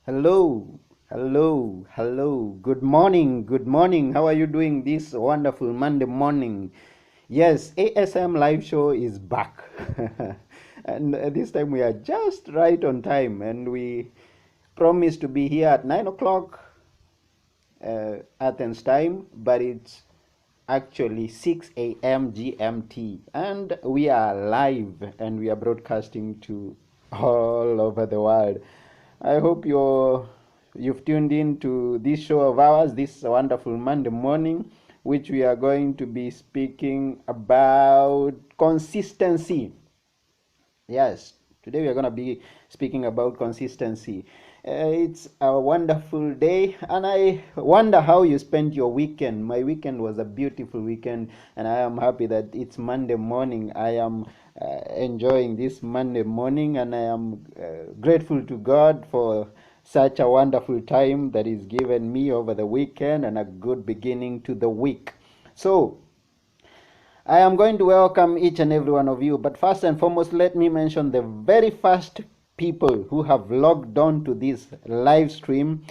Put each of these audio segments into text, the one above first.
Hello, hello, hello. Good morning, good morning. How are you doing this wonderful Monday morning? Yes, ASM live show is back. And this time we are just right on time, and we promised to be here at 9 o'clock Athens time, but it's actually 6 a.m. GMT, and we are live and we are broadcasting to all over the world. I hope you've tuned in to this show of ours this wonderful Monday morning, which we are going to be speaking about consistency. Yes, today we are going to be speaking about consistency. It's a wonderful day, and I wonder how you spent your weekend. My weekend was a beautiful weekend, and I am happy that it's Monday morning. I am enjoying this Monday morning, and I am grateful to God for such a wonderful time that is given me over the weekend and a good beginning to the week. So, I am going to welcome each and every one of you, but first and foremost, let me mention the very first people who have logged on to this live stream.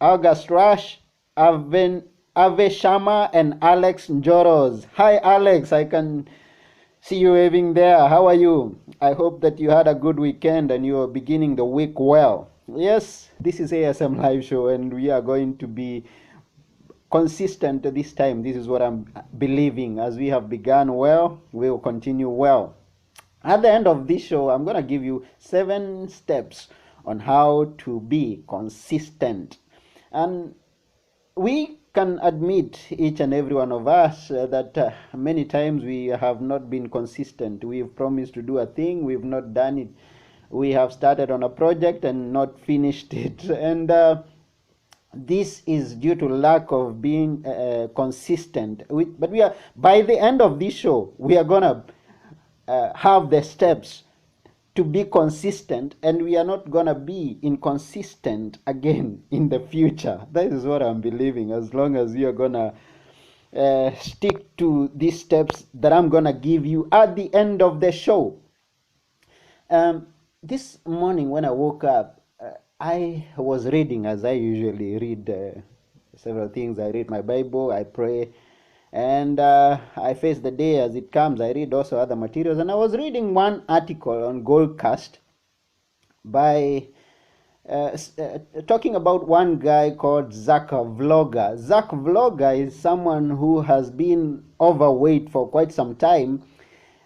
August Rush, Ave Shama, and Alex Njoros. Hi, Alex. I can see you waving there. How are you? I hope that you had a good weekend and you are beginning the week well. Yes, this is ASM Live Show, and we are going to be consistent this time. This is what I'm believing. As we have begun well, we will continue well. At the end of this show, I'm going to give you 7 steps on how to be consistent. And we can admit, each and every one of us, that many times we have not been consistent. We've promised to do a thing, we've not done it. We have started on a project and not finished it. And this is due to lack of being consistent. But we are, by the end of this show, we are gonna have the steps to be consistent, and we are not gonna be inconsistent again in the future. That is what I'm believing. As long as we are gonna stick to these steps that I'm gonna give you at the end of the show. This morning when I woke up, I was reading, as I usually read several things. I read my Bible, I pray, and I face the day as it comes. I read also other materials, and I was reading one article on Goldcast by talking about one guy called Zach Vlogger. Zach Vlogger is someone who has been overweight for quite some time,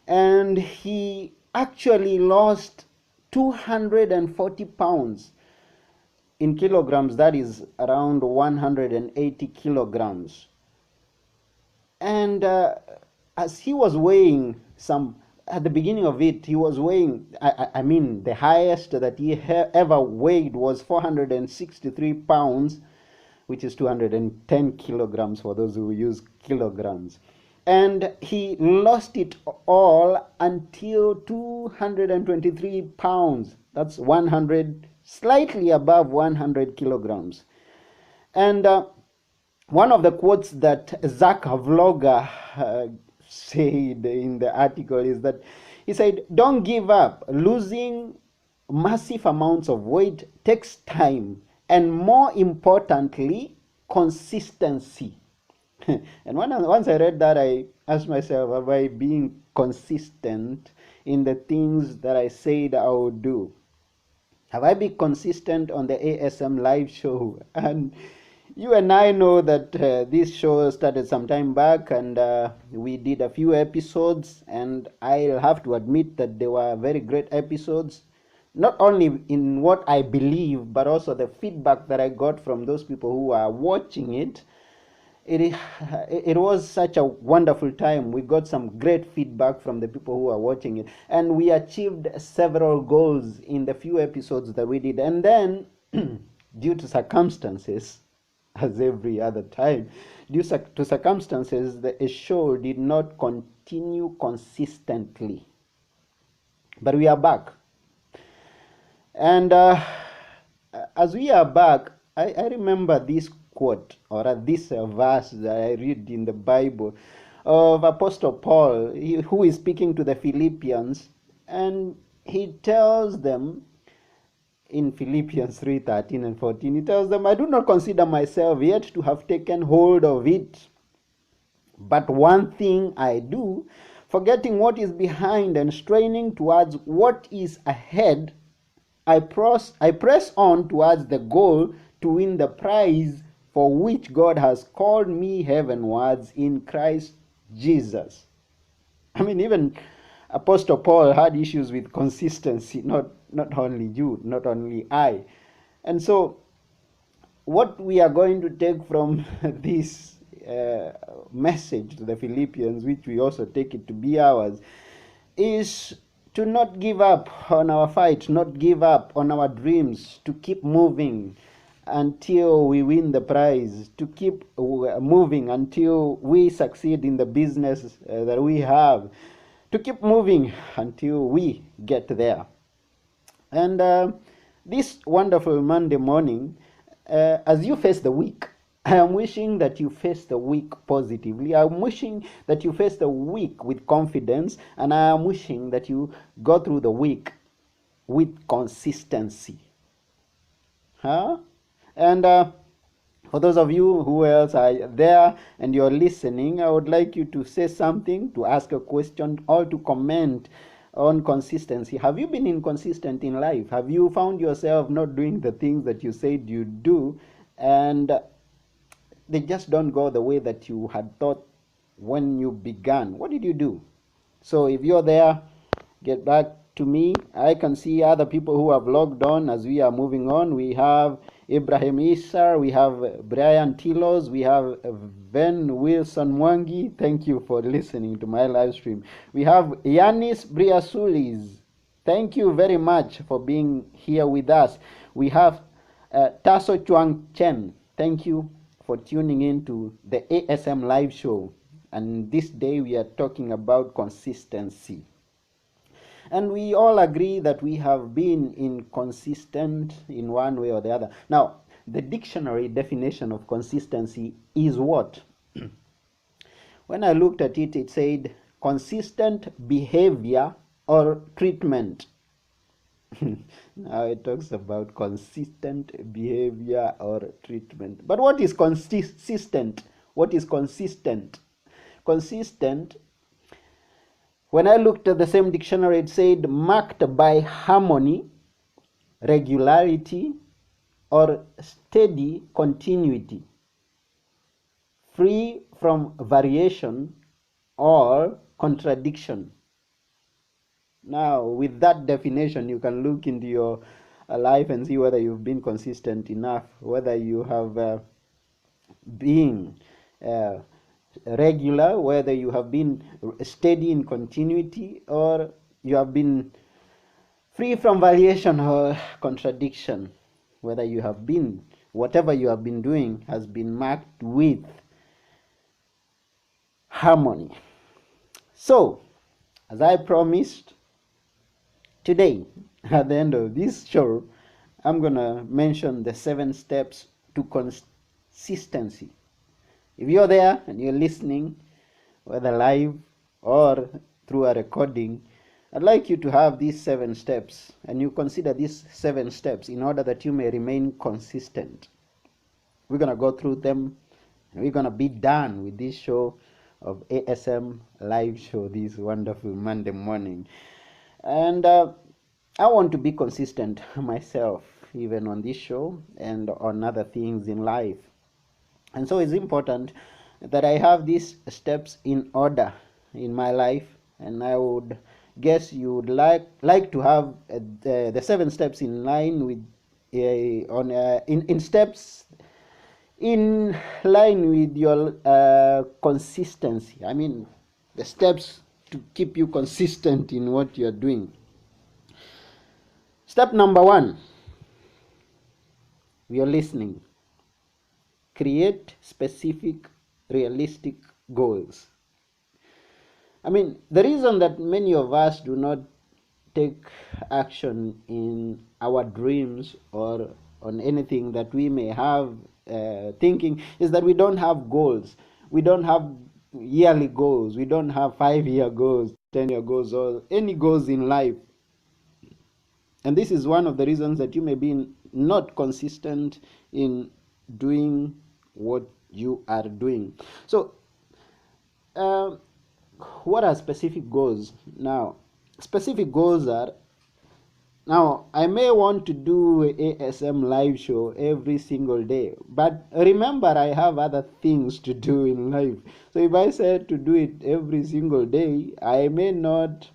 and he actually lost 240 pounds. In kilograms, that is around 180 kilograms. And as he was weighing some, at the beginning of it, he was weighing, I mean, the highest that he ever weighed was 463 pounds, which is 210 kilograms for those who use kilograms. And he lost it all until 223 pounds. That's 100, slightly above 100 kilograms. And one of the quotes that Zach Vlogger said in the article is that he said, "Don't give up. Losing massive amounts of weight takes time, and more importantly, consistency." And once I read that, I asked myself, am I being consistent in the things that I said I would do? Have I been consistent on the ASM live show? And you and I know that this show started some time back, and we did a few episodes, and I'll have to admit that they were very great episodes, not only in what I believe, but also the feedback that I got from those people who are watching it. It was such a wonderful time. We got some great feedback from the people who are watching it, and we achieved several goals in the few episodes that we did. And then due to circumstances, as every other time, due to circumstances, the show did not continue consistently, but we are back. And as we are back, I remember this quote, or this verse that I read in the Bible of Apostle Paul, who is speaking to the Philippians, and he tells them in Philippians 3:13 and 14. It tells them, I do not consider myself yet to have taken hold of it. But one thing I do, forgetting what is behind and straining towards what is ahead, I press on towards the goal to win the prize for which God has called me heavenwards in Christ Jesus. I mean, even Apostle Paul had issues with consistency, not only you, not only I. And so, what we are going to take from this message to the Philippians, which we also take it to be ours, is to not give up on our fight, not give up on our dreams, to keep moving until we win the prize, to keep moving until we succeed in the business that we have, to keep moving until we get there. And this wonderful Monday morning, as you face the week, I am wishing that you face the week positively. I'm wishing that you face the week with confidence, and I am wishing that you go through the week with consistency. Huh? And for those of you who else are there and you're listening, I would like you to say something, to ask a question, or to comment on consistency. Have you been inconsistent in life? Have you found yourself not doing the things that you said you do, and they just don't go the way that you had thought when you began? What did you do? So if you're there, get back to me. I can see other people who have logged on as we are moving on. We have Ibrahim Isar, we have Brian Tilos, we have Ben Wilson Mwangi. Thank you for listening to my live stream. We have Yanis Briasulis. Thank you very much for being here with us. We have Taso Chuang Chen. Thank you for tuning in to the ASM live show. And this day we are talking about consistency. And we all agree that we have been inconsistent in one way or the other. Now, the dictionary definition of consistency is what? When I looked at it, it said consistent behavior or treatment. Now it talks about consistent behavior or treatment. But what is consistent? What is consistent? Consistent, when I looked at the same dictionary, it said marked by harmony, regularity, or steady continuity, free from variation or contradiction. Now, with that definition, you can look into your life and see whether you've been consistent enough, whether you have been regular, whether you have been steady in continuity, or you have been free from variation or contradiction, whether you have been, whatever you have been doing has been marked with harmony. So, as I promised, today, at the end of this show, I'm going to mention the 7 steps to consistency. If you're there and you're listening, whether live or through a recording, I'd like you to have these 7 steps, and you consider these 7 steps in order that you may remain consistent. We're going to go through them, and we're going to be done with this show of ASM live show this wonderful Monday morning. And I want to be consistent myself, even on this show and on other things in life. And so it's important that I have these steps in order in my life, and I would guess you would like to have the 7 steps in line with in steps in line with your consistency. I mean, the steps to keep you consistent in what you're doing. Step number 1, we are listening. Create specific, realistic goals. I mean, the reason that many of us do not take action in our dreams or on anything that we may have thinking is that we don't have goals. We don't have yearly goals. We don't have 5-year goals, 10-year goals, or any goals in life. And this is one of the reasons that you may be not consistent in doing what you are doing. So, uh, what are specific goals? Now, specific goals are, now I may want to do a ASM live show every single day, but remember I have other things to do in life. So if I said to do it every single day, I may not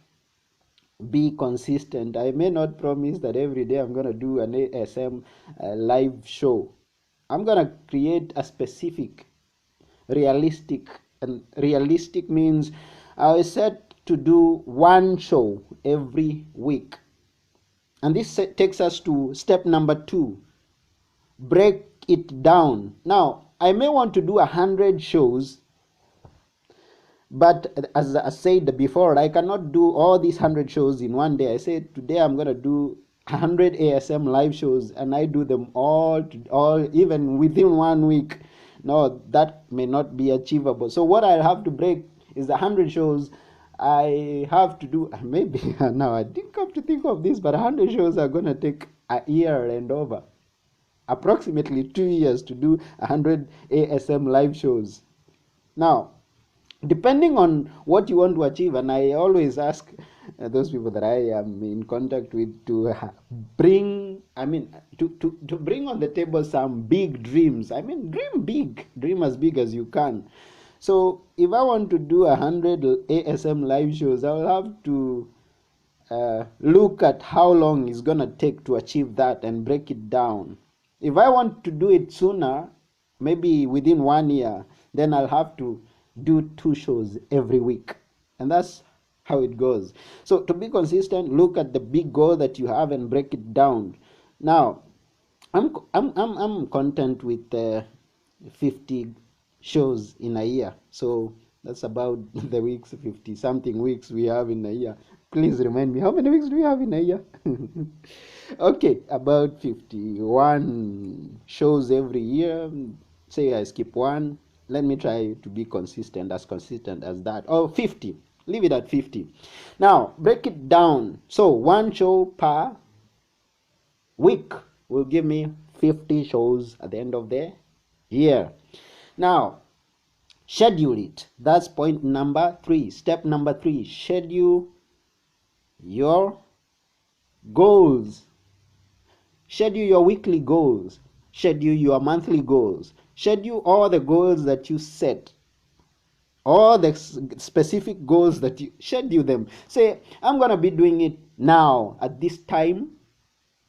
be consistent. I may not promise that every day I'm going to do an ASM live show. I'm going to create a specific, realistic, and realistic means I set to do one show every week. And this takes us to step number 2. Break it down. Now, I may want to do 100 shows, but as I said before, I cannot do all these 100 shows in one day. I said today I'm going to do 100 ASM live shows, and I do them all even within 1 week. No, that may not be achievable. So what I have to break is the 100 shows I have to do. Maybe now I didn't come to think of this, but 100 shows are going to take a year and over, approximately 2 years to do 100 ASM live shows. Now, depending on what you want to achieve, and I always ask those people that I am in contact with to bring, to bring on the table some big dreams. Dream big, dream as big as you can. So if I want to do 100 ASM live shows, I'll have to look at how long it's gonna take to achieve that and break it down. If I want to do it sooner, maybe within 1 year, then I'll have to do 2 shows every week. And that's how it goes. So to be consistent, look at the big goal that you have and break it down. Now, I'm content with 50 shows in a year. So that's about the weeks, 50 something weeks we have in a year. Please remind me, how many weeks do we have in a year? Okay, about 51 shows every year. Say I skip one. Let me try to be consistent as that. Or 50. Leave it at 50. Now, break it down. So, 1 show per week will give me 50 shows at the end of the year. Now, schedule it. That's point number 3. Step number 3. Schedule your goals. Schedule your weekly goals. Schedule your monthly goals. Schedule all the goals that you set. All the specific goals that you schedule them. Say, I'm going to be doing it now at this time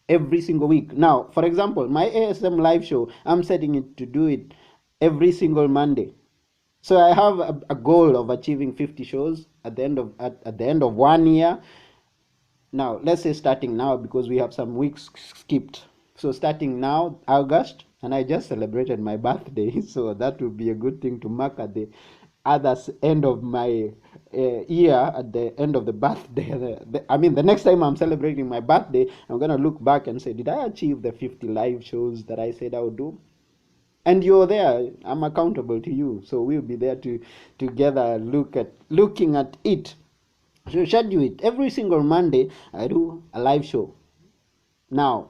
every single week. Now, for example, my ASM live show, I'm setting it to do it every single Monday. So I have a goal of achieving 50 shows at the end of 1 year. Now, let's say starting now, because we have some weeks skipped. So starting now, August, and I just celebrated my birthday, so that would be a good thing to mark at the other end of my year, at the end of the birthday. The next time I'm celebrating my birthday, I'm going to look back and say, did I achieve the 50 live shows that I said I would do? And you're there. I'm accountable to you. So we'll be there together looking at it. So schedule it. Every single Monday, I do a live show. Now,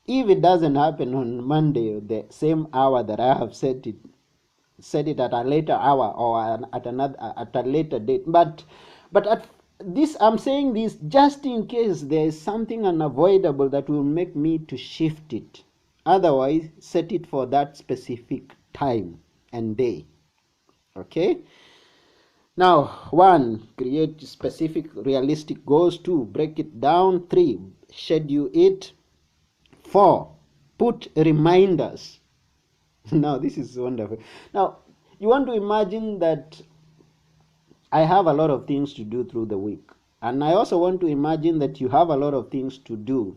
if it doesn't happen on Monday, the same hour that I have set it at a later hour or at a later date. But at this, I'm saying this just in case there is something unavoidable that will make me to shift it. Otherwise, set it for that specific time and day. Okay? Now, 1, create specific realistic goals. 2, break it down. 3, schedule it. 4, put reminders. Now, this is wonderful. Now, you want to imagine that I have a lot of things to do through the week. And I also want to imagine that you have a lot of things to do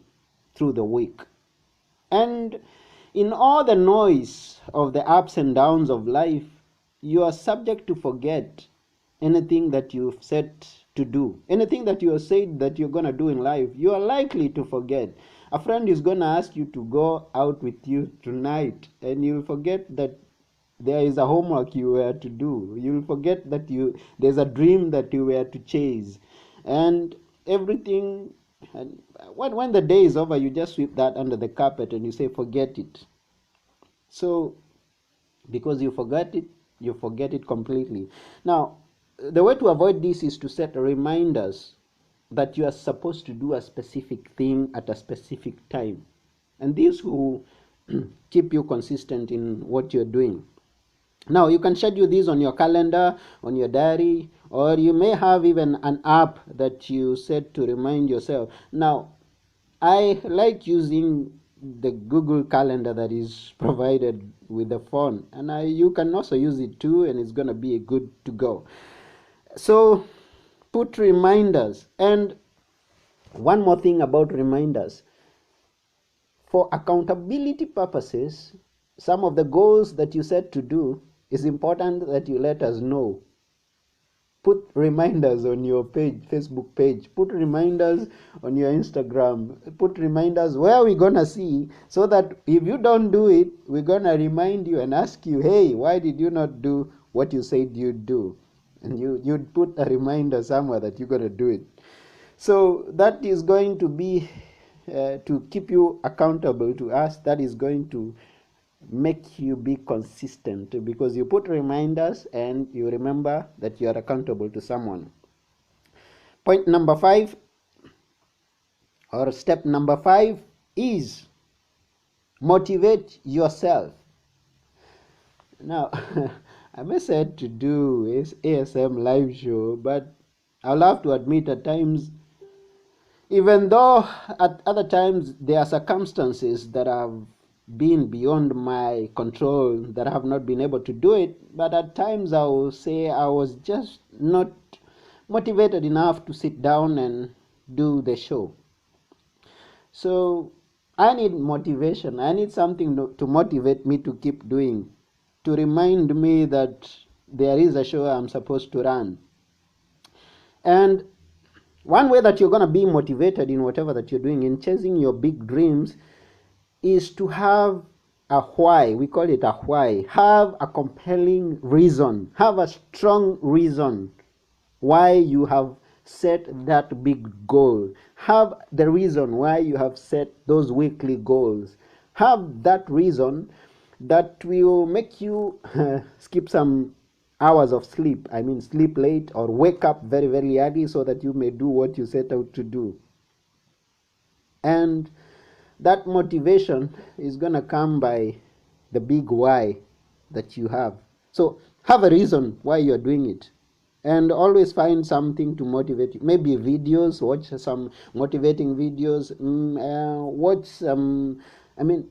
through the week. And in all the noise of the ups and downs of life, you are subject to forget anything that you've set to do. Anything that you have said that you're going to do in life, you are likely to forget. A friend is going to ask you to go out with you tonight, and you'll forget that there is a homework you were to do. You'll forget that there's a dream that you were to chase. And everything And when the day is over, you just sweep that under the carpet and you say, forget it. So, because you forget it completely. Now, the way to avoid this is to set reminders that you are supposed to do a specific thing at a specific time. And this will keep you consistent in what you're doing. Now, you can schedule these on your calendar, on your diary, or you may have even an app that you set to remind yourself. Now, I like using the Google Calendar that is provided with the phone, and you can also use it too, and it's going to be good to go. So, put reminders. And one more thing about reminders. For accountability purposes, some of the goals that you set to do, is important that you let us know. Put reminders on your page, Facebook page. Put reminders on your Instagram. Put reminders where we're going to see, so that if you don't do it, we're going to remind you and ask you, hey, why did you not do what you said you'd do? And you'd put a reminder somewhere that you're going to do it. So that is going to be to keep you accountable to us. That is going to make you be consistent, because you put reminders and you remember that you are accountable to someone. Point number 5, or step number 5, is motivate yourself. Now, I may said to do ASM live show, but I'll have to admit at times, even though at other times there are circumstances that have been beyond my control, that I have not been able to do it, but at times I will say I was just not motivated enough to sit down and do the show. So I need motivation. I need something to motivate me to keep doing, to remind me that there is a show I'm supposed to run. And one way that you're going to be motivated in whatever that you're doing, in chasing your big dreams, is to have a why. We call it a why. Have a compelling reason. Have a strong reason why you have set that big goal. Have the reason why you have set those weekly goals. Have that reason that will make you skip some hours of sleep. I mean, sleep late or wake up very, very early, so that you may do what you set out to do. And that motivation is going to come by the big why that you have. So have a reason why you're doing it, and always find something to motivate you. Maybe videos, watch some motivating videos,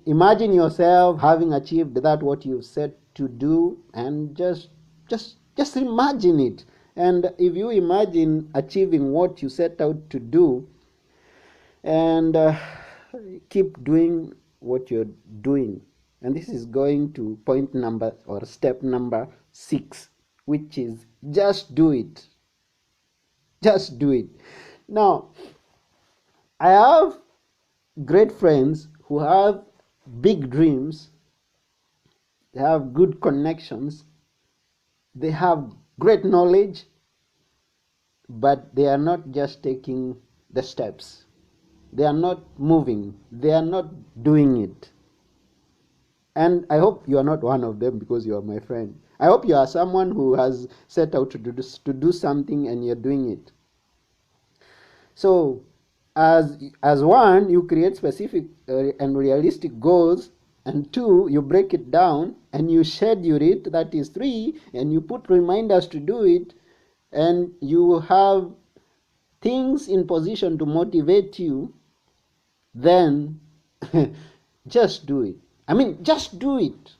imagine yourself having achieved that what you've set to do, and just imagine it. And if you imagine achieving what you set out to do, and keep doing what you're doing. And this is going to point number, or step number 6, which is just do it. Just do it. Now, I have great friends who have big dreams. They have good connections. They have great knowledge, but they are not just taking the steps. They are not moving. They are not doing it. And I hope you are not one of them, because you are my friend. I hope you are someone who has set out to do something and you're doing it. So, as one, you create specific and realistic goals, and 2, you break it down and you schedule it. That is 3, and you put reminders to do it, and you have things in position to motivate you. Then just do it. I mean, just do it.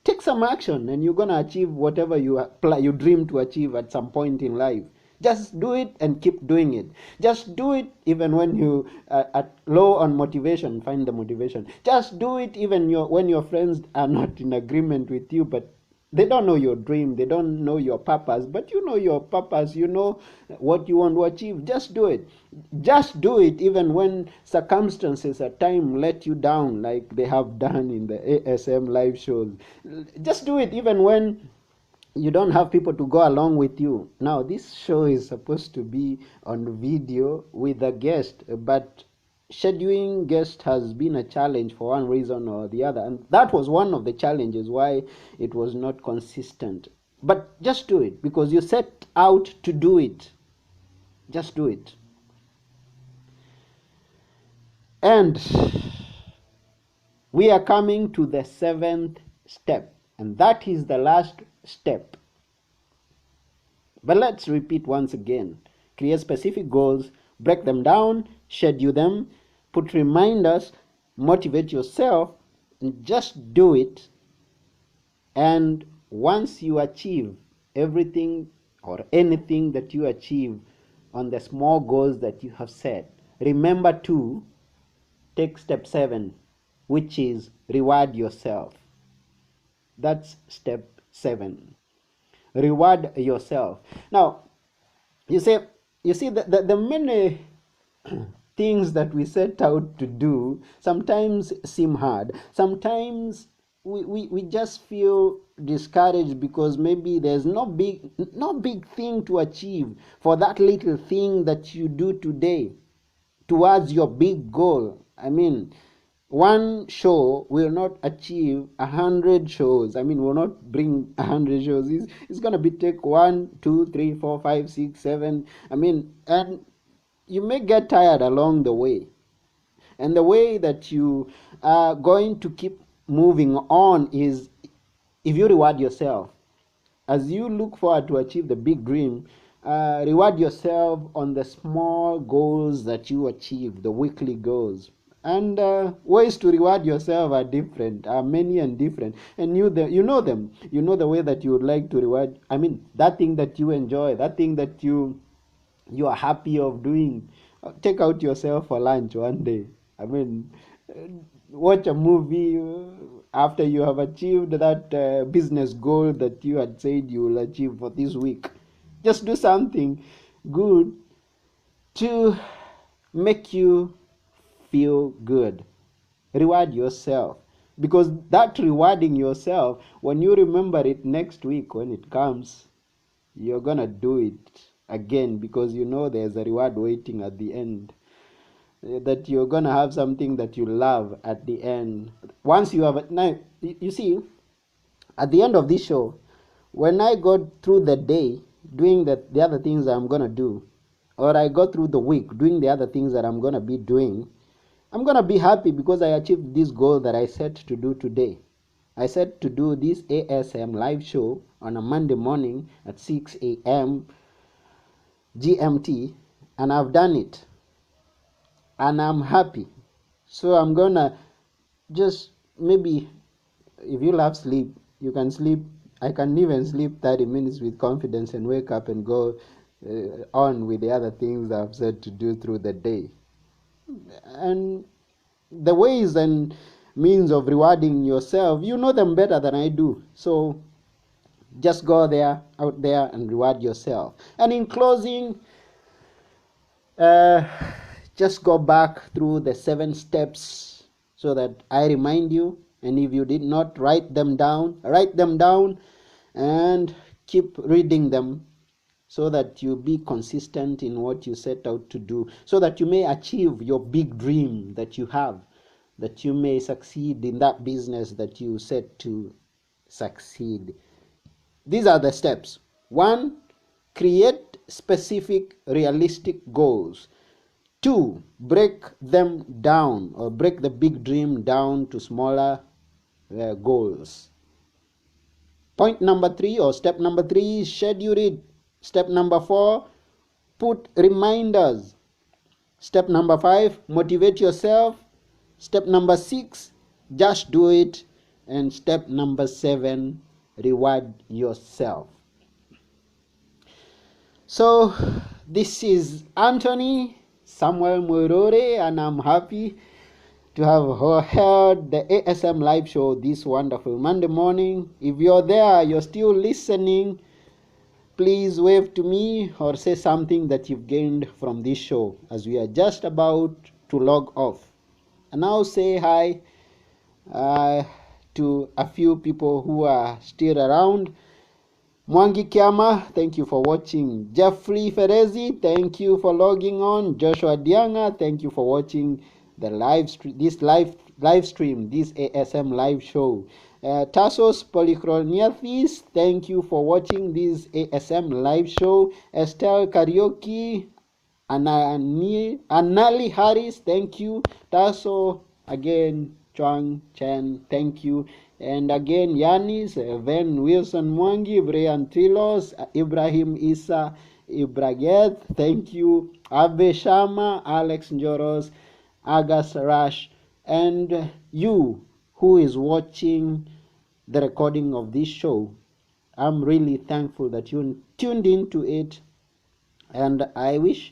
Take some action, and you're going to achieve whatever you dream to achieve at some point in life. Just do it and keep doing it. Just do it even when you are low on motivation. Find the motivation. Just do it even when your friends are not in agreement with you, but they don't know your dream. They don't know your purpose, but you know your purpose. You know what you want to achieve. Just do it. Just do it even when circumstances at times let you down, like they have done in the ASM live shows. Just do it even when you don't have people to go along with you. Now, this show is supposed to be on video with a guest, but scheduling guest has been a challenge for one reason or the other, and that was one of the challenges why it was not consistent. But just do it because you set out to do it. Just do it. And we are coming to the 7th step, and that is the last step. But let's repeat once again. Create specific goals, break them down, schedule them, put reminders, motivate yourself, and just do it. And once you achieve everything or anything that you achieve on the small goals that you have set, remember to take step 7, which is reward yourself. That's step 7. Reward yourself. Now, you see the many things that we set out to do sometimes seem hard. Sometimes we just feel discouraged because maybe there's no big thing to achieve for that little thing that you do today towards your big goal. I mean, one show will not achieve 100 shows. I mean, will not bring 100 shows. It's gonna be take 1, 2, 3, 4, 5, 6, 7. I mean, and you may get tired along the way. And the way that you are going to keep moving on is if you reward yourself. As you look forward to achieve the big dream, reward yourself on the small goals that you achieve, the weekly goals. And ways to reward yourself are different, are many and different. And you know them. You know the way that you would like to reward. I mean, that thing that you enjoy, that thing that you are happy of doing. Take out yourself for lunch one day. I mean, watch a movie after you have achieved that business goal that you had said you will achieve for this week. Just do something good to make you feel good. Reward yourself, because that rewarding yourself, when you remember it next week when it comes, you're gonna do it again because you know there's a reward waiting at the end, that you're gonna have something that you love at the end. Once you have now, you see, at the end of this show, when I go through the day doing the other things I'm gonna do, or I go through the week doing the other things that I'm gonna be doing, I'm going to be happy because I achieved this goal that I set to do today. I set to do this ASM live show on a Monday morning at 6 a.m. GMT, and I've done it. And I'm happy. So I'm going to just, maybe if you love sleep, you can sleep. I can even sleep 30 minutes with confidence and wake up and go on with the other things I've said to do through the day. And the ways and means of rewarding yourself, you know them better than I do. So just go out there and reward yourself. And in closing, just go back through the 7 steps so that I remind you. And if you did not write them down and keep reading them, so that you be consistent in what you set out to do, so that you may achieve your big dream that you have, that you may succeed in that business that you set to succeed. These are the steps. 1, create specific, realistic goals. 2, break them down, or break the big dream down to smaller goals. Point number 3, or step number 3, is schedule it. Step number 4, put reminders. Step number 5, motivate yourself. Step number 6, just do it. And step number 7, reward yourself. So this is Anthony Samuel Murore, and I'm happy to have heard the ASM live show this wonderful Monday morning. If you're there, you're still listening, please wave to me or say something that you've gained from this show, as we are just about to log off. And now say hi to a few people who are still around. Mwangi Kiama, thank you for watching. Jeffrey Ferezi, thank you for logging on. Joshua Dianga, thank you for watching the live stream, this ASM live show. Tassos Polychroniathis, thank you for watching this ASM live show. Estelle Karaoke, Anali Harris, thank you. Tasso, again, Chuang Chen, thank you. And again, Yanis, Van Wilson Mwangi, Brian Trilos, Ibrahim Isa Ibrageth, thank you. Abe Shama, Alex Njoros, Agas Rash, and you who is watching the recording of this show. I'm really thankful that you tuned into it, and I wish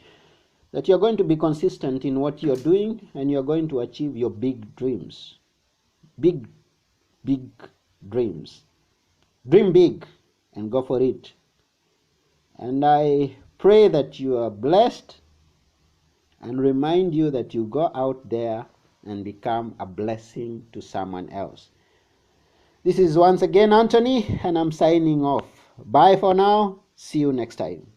that you're going to be consistent in what you're doing and you're going to achieve your big dreams. Big dreams. Dream big and go for it. And I pray that you are blessed and remind you that you go out there and become a blessing to someone else. This is once again Anthony, and I'm signing off. Bye for now. See you next time.